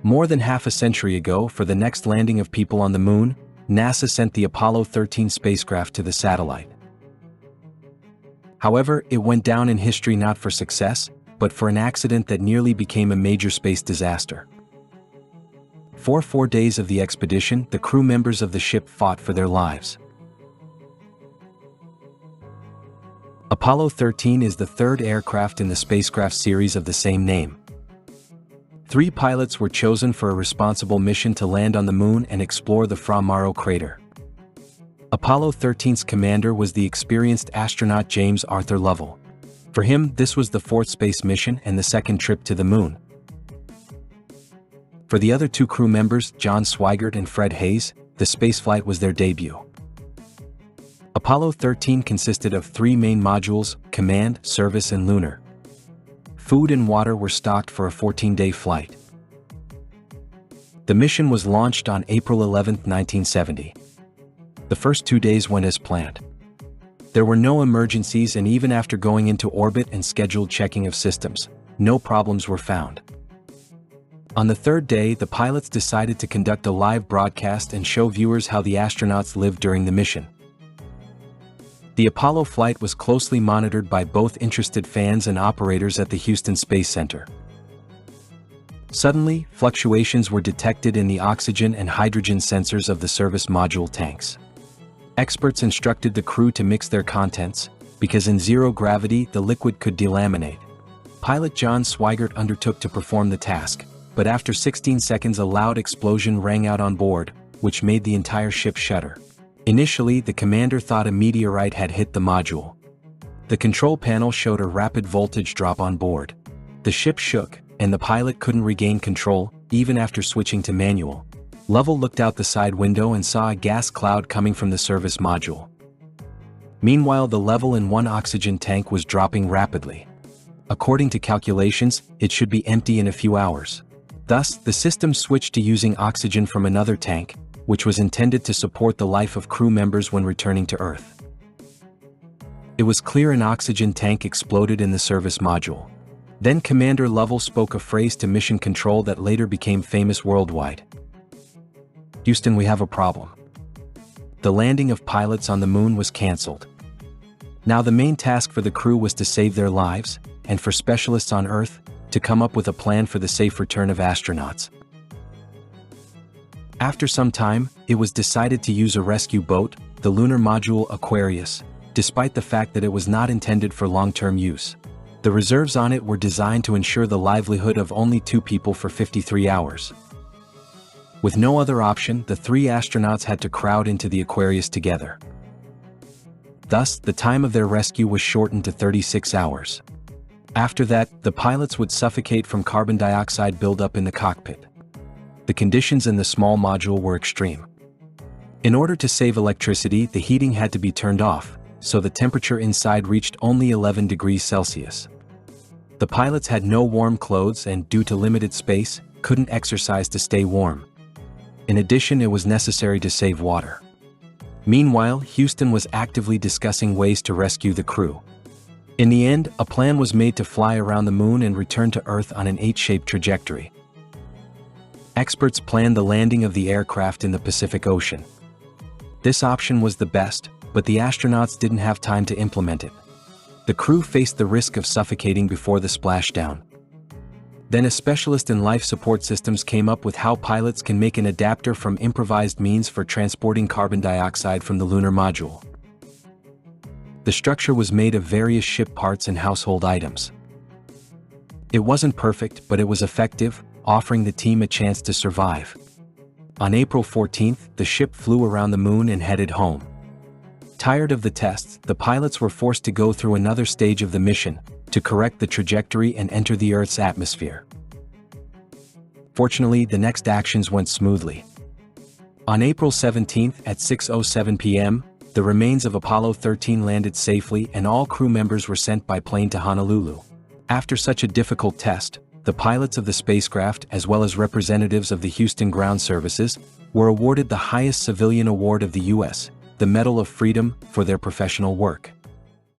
More than half a century ago, for the next landing of people on the moon, NASA sent the Apollo 13 spacecraft to the satellite. However, it went down in history not for success, but for an accident that nearly became a major space disaster. For 4 days of the expedition, the crew members of the ship fought for their lives. Apollo 13 is the third aircraft in the spacecraft series of the same name. 3 pilots were chosen for a responsible mission to land on the moon and explore the Fra Mauro crater. Apollo 13's commander was the experienced astronaut James Arthur Lovell. For him, this was the 4th space mission and the 2nd trip to the moon. For the other 2 crew members, John Swigert and Fred Hayes, the spaceflight was their debut. Apollo 13 consisted of 3 main modules: command, service and lunar. Food and water were stocked for a 14-day flight. The mission was launched on April 11, 1970. The first 2 days went as planned. There were no emergencies, and even after going into orbit and scheduled checking of systems, no problems were found. On the 3rd day, the pilots decided to conduct a live broadcast and show viewers how the astronauts lived during the mission. The Apollo flight was closely monitored by both interested fans and operators at the Houston Space Center. Suddenly, fluctuations were detected in the oxygen and hydrogen sensors of the service module tanks. Experts instructed the crew to mix their contents, because in zero gravity the liquid could delaminate. Pilot John Swigert undertook to perform the task, but after 16 seconds a loud explosion rang out on board, which made the entire ship shudder. Initially, the commander thought a meteorite had hit the module. The control panel showed a rapid voltage drop on board. The ship shook, and the pilot couldn't regain control, even after switching to manual. Lovell looked out the side window and saw a gas cloud coming from the service module. Meanwhile, the level in one oxygen tank was dropping rapidly. According to calculations, it should be empty in a few hours. Thus, the system switched to using oxygen from another tank, which was intended to support the life of crew members when returning to Earth. It was clear an oxygen tank exploded in the service module. Then Commander Lovell spoke a phrase to Mission Control that later became famous worldwide. "Houston, we have a problem." The landing of pilots on the moon was cancelled. Now the main task for the crew was to save their lives, and for specialists on Earth, to come up with a plan for the safe return of astronauts. After some time, it was decided to use a rescue boat, the lunar module Aquarius, despite the fact that it was not intended for long-term use. The reserves on it were designed to ensure the livelihood of only 2 people for 53 hours. With no other option, the 3 astronauts had to crowd into the Aquarius together. Thus, the time of their rescue was shortened to 36 hours. After that, the pilots would suffocate from carbon dioxide buildup in the cockpit. The conditions in the small module were extreme. In order to save electricity, the heating had to be turned off, so the temperature inside reached only 11 degrees Celsius. The pilots had no warm clothes and, due to limited space, couldn't exercise to stay warm. In addition, it was necessary to save water. Meanwhile, Houston was actively discussing ways to rescue the crew. In the end, a plan was made to fly around the moon and return to Earth on an 8-shaped trajectory. Experts planned the landing of the aircraft in the Pacific Ocean. This option was the best, but the astronauts didn't have time to implement it. The crew faced the risk of suffocating before the splashdown. Then a specialist in life support systems came up with how pilots can make an adapter from improvised means for transporting carbon dioxide from the lunar module. The structure was made of various ship parts and household items. It wasn't perfect, but it was effective, offering the team a chance to survive. On April 14th, the ship flew around the moon and headed home. Tired of the tests, the pilots were forced to go through another stage of the mission, to correct the trajectory and enter the Earth's atmosphere. Fortunately, the next actions went smoothly. On April 17th at 6:07 p.m., the remains of Apollo 13 landed safely and all crew members were sent by plane to Honolulu. After such a difficult test, the pilots of the spacecraft, as well as representatives of the Houston Ground Services, were awarded the highest civilian award of the U.S., the Medal of Freedom, for their professional work.